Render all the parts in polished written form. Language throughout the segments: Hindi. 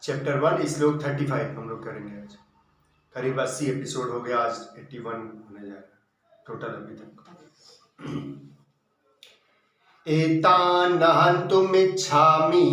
चैप्टर 1 श्लोक 35 हम लोग करेंगे आज। करीब 80 एपिसोड हो गया, आज 81 होने जा रहा है टोटल अभी तक। एतान हन्तुमिच्छामि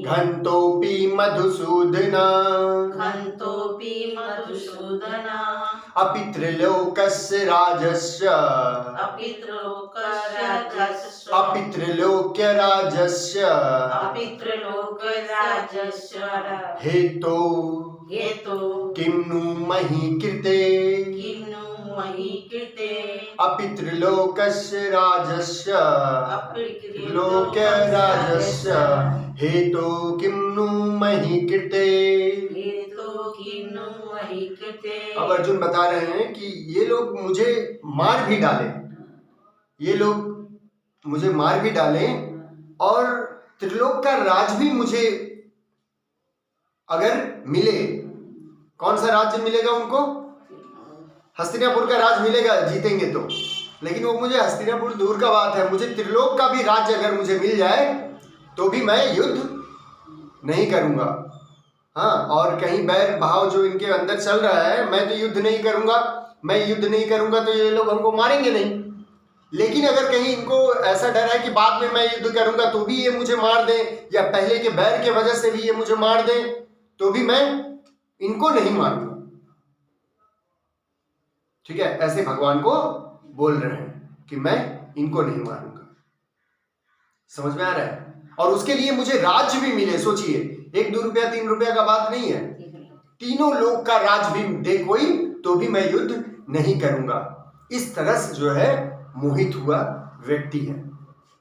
घन्तोऽपि मधुसूदन अपि त्रिलोकस्य राजस्य हेतो किं नु मही कृते अपि त्रिलोकस्य राजस्य हेतो किं नु मही कृते। अब अर्जुन बता रहे हैं कि ये लोग मुझे मार भी डालें, और त्रिलोक का राज भी मुझे अगर मिले। कौन सा राज्य मिलेगा उनको? हस्तिनापुर का राज मिलेगा जीतेंगे तो, लेकिन वो मुझे हस्तिनापुर दूर का बात है, मुझे त्रिलोक का भी राज्य अगर मुझे मिल जाए तो भी मैं युद्ध नहीं करूंगा। हाँ, और कहीं बैर भाव जो इनके अंदर चल रहा है, मैं तो युद्ध नहीं करूंगा, तो ये लोग हमको मारेंगे नहीं। लेकिन अगर कहीं इनको ऐसा डर है कि बाद में मैं युद्ध करूंगा तो भी ये मुझे मार दें, या पहले के बैर के वजह से भी ये मुझे मार दें, तो भी मैं इनको नहीं मारूंगा। ठीक है, ऐसे भगवान को बोल रहे हैं कि मैं इनको नहीं मारूंगा। समझ में आ रहा है? और उसके लिए मुझे राज्य भी मिले। सोचिए, 1-2 रुपया 3 रुपया का बात नहीं है, तीनों लोक का राज भी दे कोई तो भी मैं युद्ध नहीं करूंगा। इस तरह से जो है मोहित हुआ व्यक्ति है।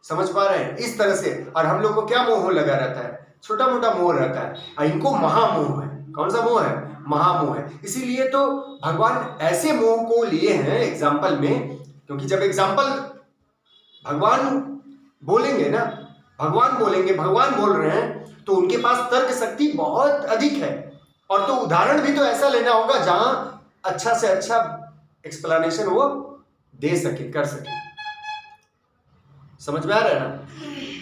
समझ पा रहे हैं? इस तरह से। और हम लोग को क्या मोह लगा रहता है? छोटा मोटा मोह रहता है, और इनको महामोह है। कौन सा मोह है? महामोह है। इसीलिए तो भगवान ऐसे मोह को लिए हैं एग्जाम्पल में, क्योंकि जब एग्जाम्पल भगवान बोलेंगे ना, भगवान बोल रहे हैं, तो उनके पास तर्क शक्ति बहुत अधिक है। और तो उदाहरण भी तो ऐसा लेना होगा जहां अच्छा से अच्छा एक्सप्लेनेशन वो दे सके, कर सके। समझ में आ रहा है ना?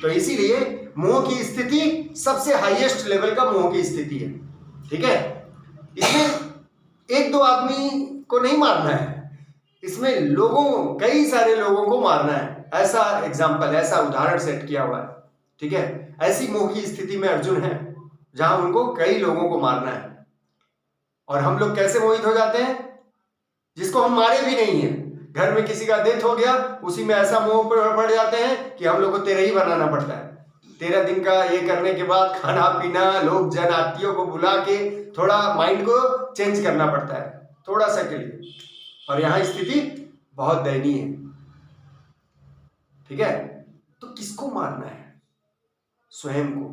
तो इसीलिए मोह की स्थिति सबसे हाईएस्ट लेवल का मोह की स्थिति है। ठीक है, इसमें 1-2 आदमी को नहीं मारना है, इसमें कई सारे लोगों को मारना है। ऐसा एग्जाम्पल, ऐसा उदाहरण सेट किया हुआ है। ठीक है, ऐसी मोह की स्थिति में अर्जुन है जहां उनको कई लोगों को मारना है। और हम लोग कैसे मोहित हो जाते हैं? जिसको हम मारे भी नहीं है, घर में किसी का डेथ हो गया, उसी में ऐसा मोह पड़ जाते हैं कि हम लोग को तेरा ही बनाना पड़ता है। 13 दिन का ये करने के बाद खाना पीना, लोग जन आत्तियों को बुला के थोड़ा माइंड को चेंज करना पड़ता है, थोड़ा सा के लिए। और यहाँ स्थिति बहुत दयनीय है। ठीक है, तो किसको मारना है? स्वयं को।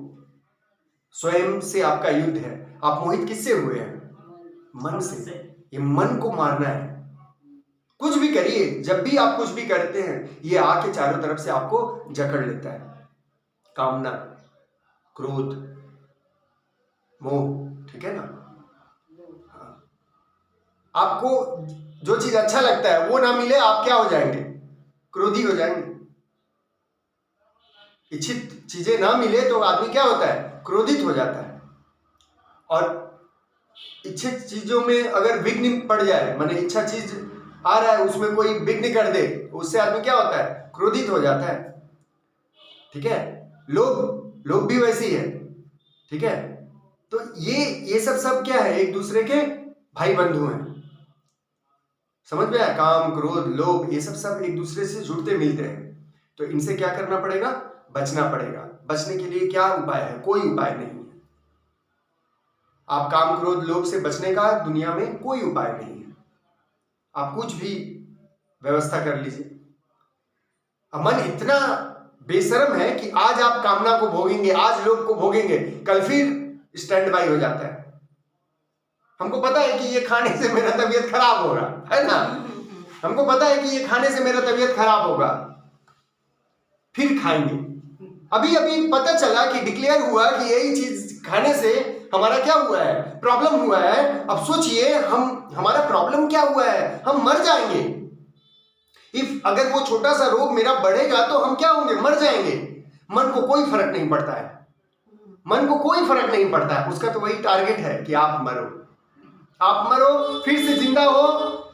स्वयं से आपका युद्ध है। आप मोहित किससे हुए हैं? मन से। ये मन को मारना है। कुछ भी करिए, जब भी आप कुछ भी करते हैं, ये आके चारों तरफ से आपको जकड़ लेता है। कामना, क्रोध, मोह। ठीक है ना? हाँ। आपको जो चीज अच्छा लगता है वो ना मिले, आप क्या हो जाएंगे? क्रोधी हो जाएंगे। इच्छित चीजें ना मिले तो आदमी क्या होता है? क्रोधित हो जाता है। और इच्छित चीजों में अगर विघ्न पड़ जाए, माने इच्छा चीज आ रहा है, उसमें कोई विघ्न कर दे, उससे आदमी क्या होता है? क्रोधित हो जाता है। ठीक है, लोग भी वैसे ही है। ठीक है, तो ये सब क्या है? एक दूसरे के भाई बंधु हैं। समझ में आया? काम, क्रोध, लोभ, ये सब एक दूसरे से जुड़ते मिलते हैं। तो इनसे क्या करना पड़ेगा? बचना पड़ेगा। बचने के लिए क्या उपाय है? कोई उपाय नहीं है। आप काम, क्रोध, लोभ से बचने का दुनिया में कोई उपाय नहीं है। आप कुछ भी व्यवस्था कर लीजिए। मन इतना बेशर्म है कि आज आप कामना को भोगेंगे, आज लोभ को भोगेंगे, कल फिर स्टैंड बाई हो जाता है। हमको पता है कि ये खाने से मेरा तबीयत खराब होगा, है ना, हमको पता है कि ये खाने से मेरा तबीयत खराब होगा, फिर खाएंगे। अभी अभी पता चला कि डिक्लेयर हुआ कि यही चीज खाने से हमारा क्या हुआ है, प्रॉब्लम हुआ है। अब सोचिए हमारा प्रॉब्लम क्या हुआ है, हम मर जाएंगे। इफ अगर वो छोटा सा रोग मेरा बढ़ेगा तो हम क्या होंगे, मर जाएंगे। मन को कोई फर्क नहीं पड़ता है, मन को कोई फर्क नहीं पड़ता है, उसका तो वही टारगेट है कि आप मरो, आप मरो, फिर से जिंदा हो,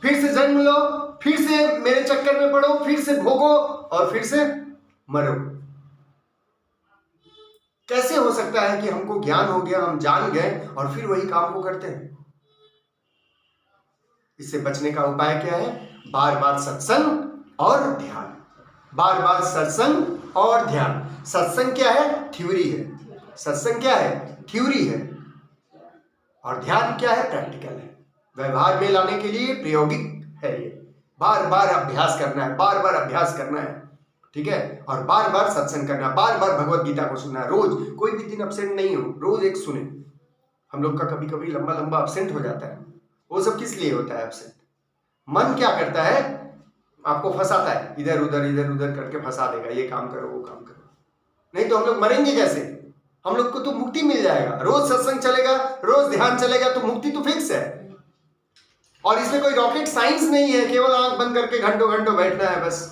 फिर से जन्म लो, फिर से मेरे चक्कर में पड़ो, फिर से भोगो और फिर से मरो। कैसे हो सकता है कि हमको ज्ञान हो गया, हम जान गए और फिर वही काम को करते हैं? इससे बचने का उपाय क्या है? बार बार सत्संग और ध्यान, बार बार सत्संग और ध्यान। सत्संग क्या है? थ्योरी है। सत्संग क्या है? थ्योरी है। और ध्यान क्या है? प्रैक्टिकल है, व्यवहार में लाने के लिए प्रायोगिक है। ये बार बार अभ्यास करना है, बार बार अभ्यास करना है, ठीक है। और बार बार सत्संग करना, बार बार भगवत गीता को सुनना, रोज कोई भी दिन अपसेंट नहीं हो, रोज एक सुने। हम लोग का कभी कभी लंबा लंबा अपसेंट हो जाता है, वो सब किस लिए होता है अपसेंट? मन क्या करता है? आपको फंसाता है, इधर उधर करके फंसा देगा, ये काम करो वो काम करो। नहीं तो हम लोग मरेंगे कैसे? हम लोग को तो मुक्ति मिल जाएगा, रोज सत्संग चलेगा, रोज ध्यान चलेगा तो मुक्ति तो फिक्स है। और इसमें कोई रॉकेट साइंस नहीं है, केवल आंख बंद करके घंटों घंटों बैठना है बस।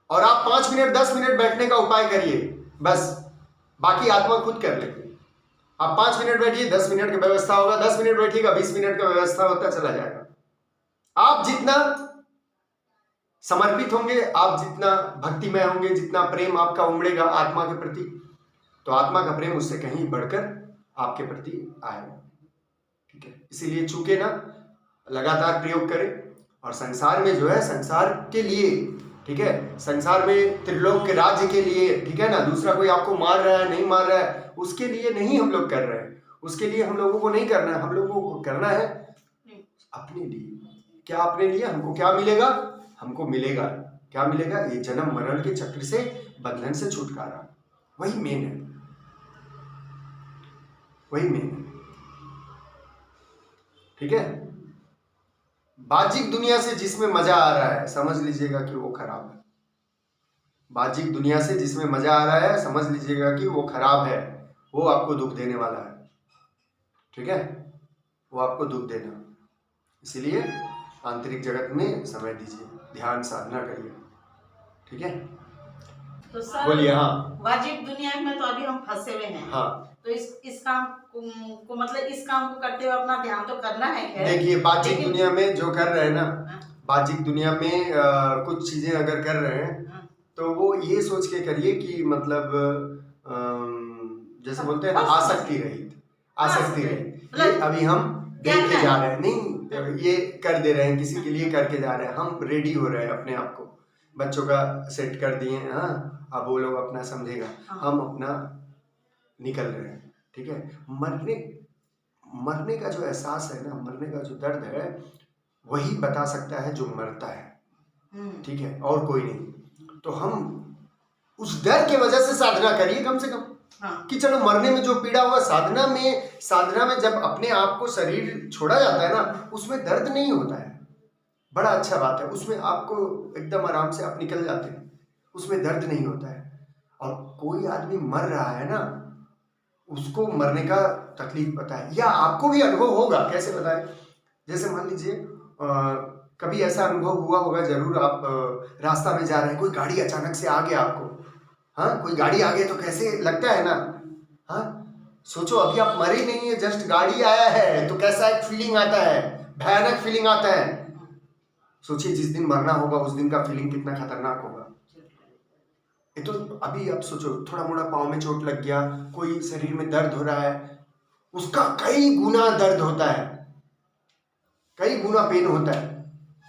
और आप 5 मिनट 10 मिनट बैठने का उपाय करिए बस, बाकी आत्मा खुद कर लेगी। आप 5 मिनट बैठिए, 10 मिनट की व्यवस्था होगा, 10 मिनट बैठिएगा, 20 मिनट का व्यवस्था होता चला जाएगा। आप जितना समर्पित होंगे, आप जितना भक्तिमय होंगे, जितना प्रेम आपका उमड़ेगा आत्मा के प्रति, तो आत्मा का प्रेम उससे कहीं बढ़कर आपके प्रति आएगा, ठीक है। इसीलिए चूके ना, लगातार प्रयोग करें। और संसार में जो है, संसार के लिए, ठीक है, संसार में त्रिलोक के राज्य के लिए, ठीक है ना, दूसरा कोई आपको मार रहा है नहीं मार रहा है उसके लिए नहीं हम लोग कर रहे हैं, उसके लिए हम लोगों को नहीं करना है। हम लोगों को करना है अपने लिए। क्या अपने लिए? हमको क्या मिलेगा? हमको मिलेगा क्या? मिलेगा ये जन्म मरण के चक्र से, बंधन से छुटकारा। वही मेन है, वही मेन है, ठीक है। बाह्यिक दुनिया से जिसमें मजा आ रहा है, समझ लीजिएगा कि वो खराब है। बाह्यिक दुनिया से जिसमें मजा आ रहा है, समझ लीजिएगा कि वो खराब है, वो आपको दुख देने वाला है, ठीक है, वो आपको दुख देना। इसीलिए आंतरिक जगत में समय दीजिए, ध्यान साधना करिए, ठीक है। तो सर बोलिए। हाँ, वाजिब दुनिया में तो अभी हम फंसे हुए हैं। हाँ, तो इस काम को मतलब इस काम को करते हुए अपना ध्यान तो करना है। देखिए बाह्यिक दुनिया में जो कर रहे हैं ना, बाह्यिक दुनिया में कुछ चीजें अगर कर रहे हैं तो वो ये सोच के करिए कि मतलब जैसे बोलते हैं ना, आसक्ति रहित, आसक्ति रहित। ये अभी हम देखे जा रहे हैं, नहीं ये कर दे रहे हैं, किसी के लिए करके जा रहे हैं, हम रेडी हो रहे हैं अपने आप को, बच्चों का सेट कर दिए। हाँ, अब वो लोग अपना समझेगा, हम अपना निकल रहे हैं, ठीक है। मरने का जो एहसास है ना, मरने का जो दर्द है, वही बता सकता है जो मरता है, ठीक है, और कोई नहीं। तो हम उस डर के वजह से साधना करिए कम से कम। हाँ। कि चलो मरने में जो पीड़ा हुआ, साधना में जब अपने आप को शरीर छोड़ा जाता है ना, उसमें दर्द नहीं होता है, बड़ा अच्छा बात है। उसमें आपको एकदम आराम से आप निकल जाते हैं, उसमें दर्द नहीं होता है। और कोई आदमी मर रहा है ना, उसको मरने का तकलीफ पता है, या आपको भी अनुभव होगा। कैसे बताएं? जैसे मान लीजिए कभी ऐसा अनुभव हुआ होगा जरूर, आप रास्ता में जा रहे हैं, कोई गाड़ी अचानक से आ गया आपको, हाँ, कोई गाड़ी आ गई तो कैसे लगता है ना, हाँ, सोचो अभी आप मरे नहीं है, जस्ट गाड़ी आया है तो कैसा एक फीलिंग आता है, भयानक फीलिंग आता है। सोचिए जिस दिन मरना होगा उस दिन का फीलिंग कितना खतरनाक होगा। ये तो अभी आप सोचो, थोड़ा मोड़ा पाँव में चोट लग गया, कोई शरीर में दर्द हो रहा है, उसका कई गुना दर्द होता है, कई गुना पेन होता है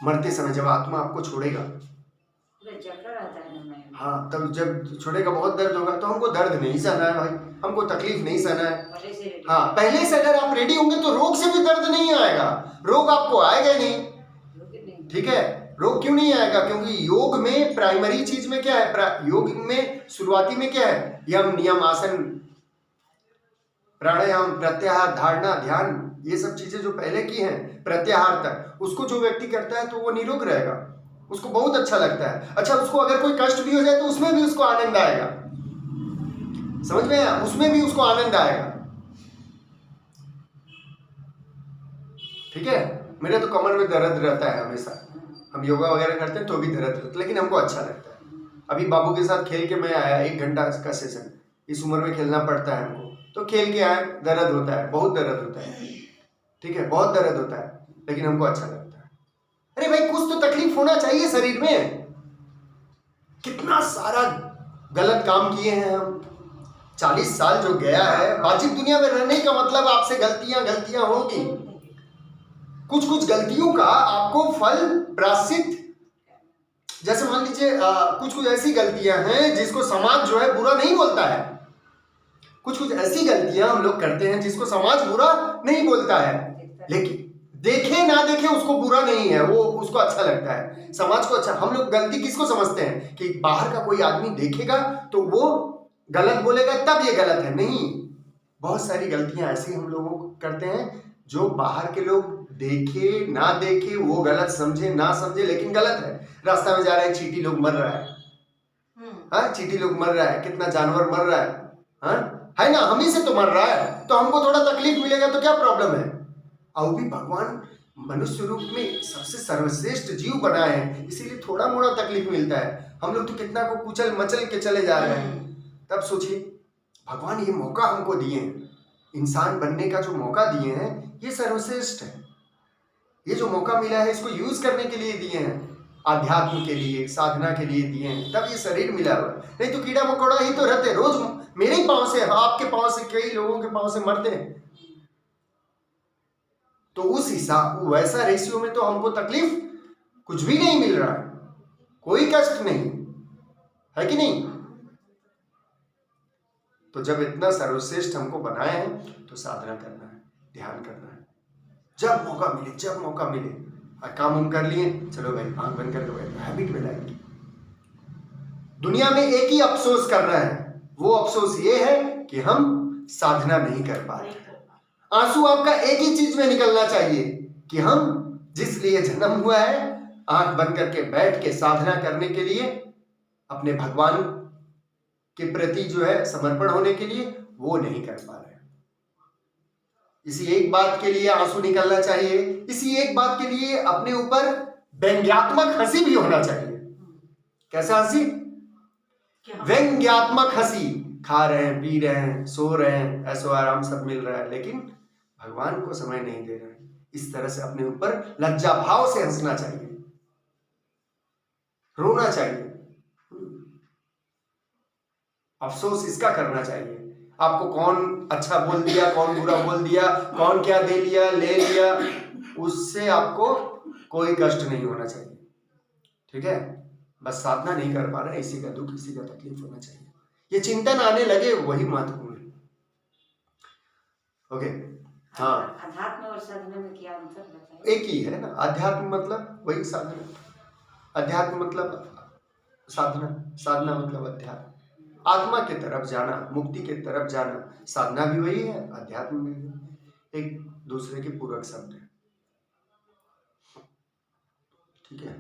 मरते समय, जब आत्मा आपको छोड़ेगा। हाँ, तब जब छोड़ेगा बहुत दर्द होगा। तो हमको दर्द नहीं सहना है भाई, हमको तकलीफ नहीं सहना है। हाँ, पहले से अगर आप रेडी होंगे तो रोग से भी दर्द नहीं आएगा, रोग आपको आएगा नहीं, ठीक है। रोग क्यों नहीं आएगा? क्योंकि योग में प्राइमरी चीज में क्या है, योग में शुरुआती में क्या है, यम नियम आसन प्राणायाम, प्रत्याहार, धारणा, ध्यान, ये सब चीजें जो पहले की हैं प्रत्याहार तक, उसको जो व्यक्ति करता है तो वो निरोग रहेगा, उसको बहुत अच्छा लगता है। अच्छा, उसको अगर कोई कष्ट भी हो जाए तो उसमें भी उसको आनंद आएगा, समझ में आया, उसमें भी उसको आनंद आएगा। ठीक है, मेरे तो कमर में दर्द रहता है हमेशा, हम योगा वगैरह करते हैं तो भी दर्द रहता है, लेकिन हमको अच्छा लगता है। अभी बाबू के साथ खेल के मैं आया, 1 घंटा का सेशन, इस उम्र में खेलना पड़ता है हमको, तो खेल के आए, दर्द होता है, बहुत दर्द होता है, ठीक है, बहुत दर्द होता है, लेकिन हमको अच्छा लगता है। अरे भाई, कुछ तो तकलीफ होना चाहिए शरीर में। कितना सारा गलत काम किए हैं हम, 40 साल जो गया है, बाजिक दुनिया में रहने का मतलब आपसे गलतियां होगी, कुछ कुछ गलतियों का आपको फल प्रायश्चित, जैसे मान लीजिए कुछ कुछ ऐसी गलतियां हैं जिसको समाज जो है बुरा नहीं बोलता है, कुछ कुछ ऐसी गलतियां हम लोग करते हैं जिसको समाज बुरा नहीं बोलता है, लेकिन देखे ना देखे उसको बुरा नहीं है, वो उसको अच्छा लगता है, समाज को अच्छा। हम लोग गलती किसको समझते हैं कि बाहर का कोई आदमी देखेगा तो वो गलत बोलेगा तब ये गलत है, नहीं, बहुत सारी गलतियां ऐसी हम लोगों को करते हैं जो बाहर के लोग देखे ना देखे, वो गलत समझे ना समझे, लेकिन गलत है। रास्ता में जा रहे हैं, चींटी लोग मर रहा है, हाँ, चींटी लोग मर रहा है, कितना जानवर मर रहा है, हाँ, है ना, हम ही से तो मर रहा है, तो हमको थोड़ा तकलीफ मिलेगा तो क्या प्रॉब्लम है। और भी भगवान मनुष्य रूप में सबसे सर्वश्रेष्ठ जीव बनाए हैं, इसीलिए थोड़ा मोड़ा तकलीफ मिलता है। हम लोग तो कितना को कुचल मचल के चले जा रहे हैं। तब सोचिए, भगवान ये मौका हमको दिए हैं, इंसान बनने का जो मौका दिए हैं, ये सर्वश्रेष्ठ है। ये जो मौका मिला है इसको यूज करने के लिए दिए हैं, आध्यात्म के लिए, साधना के लिए दिए हैं, तब ये शरीर मिला हुआ। नहीं तो कीड़ा मकोड़ा ही तो रहते, रोज मेरे ही पांव से, आपके पांव से, कई लोगों के पांव से मरते हैं, तो उस हिसाब वैसा रेशियो में तो हमको तकलीफ कुछ भी नहीं मिल रहा है, कोई कष्ट नहीं है कि नहीं। तो जब इतना सर्वश्रेष्ठ हमको बनाए हैं तो साधना करना है, ध्यान करना है, जब मौका मिले और काम हम कर लिए, चलो भाई आंख बंद करके बैठो, हैबिट में लाएंगे। दुनिया में एक ही अफसोस कर रहे हैं, वो अफसोस ये है कि हम साधना नहीं कर पा रहे। आंसू आपका एक ही चीज में निकलना चाहिए कि हम जिस लिए जन्म हुआ है, आंख बंद करके बैठ के साधना करने के लिए, अपने भगवान के प्रति जो है समर्पण होने के लिए, वो नहीं कर पा रहे। इसी एक बात के लिए आंसू निकलना चाहिए, इसी एक बात के लिए अपने ऊपर व्यंग्यात्मक हंसी भी होना चाहिए। कैसा हंसी? व्यंग्यात्मक हंसी। खा रहे हैं, पी रहे हैं, सो रहे हैं, ऐसो आराम सब मिल रहा है, लेकिन भगवान को समय नहीं दे रहे हैं। इस तरह से अपने ऊपर लज्जा भाव से हंसना चाहिए, रोना चाहिए, अफसोस इसका करना चाहिए। आपको कौन अच्छा बोल दिया, कौन बुरा बोल दिया, कौन क्या दे लिया, ले लिया, उससे आपको कोई कष्ट नहीं होना चाहिए, ठीक है। बस साधना नहीं कर पा रहे, इसी का दुख, इसी का तकलीफ होना चाहिए। ये चिंतन आने लगे, वही महत्वपूर्ण है। ओके, हाँ, अध्यात्म और साधना में क्या अंतर बताइए? एक ही है ना, अध्यात्म मतलब वही साधना, अध्यात्म मतलब साधना, साधना मतलब अध्यात्म, आत्मा की तरफ जाना, मुक्ति की तरफ जाना। साधना भी वही है, अध्यात्म भी है, एक दूसरे के पूरक शब्द है, ठीक है।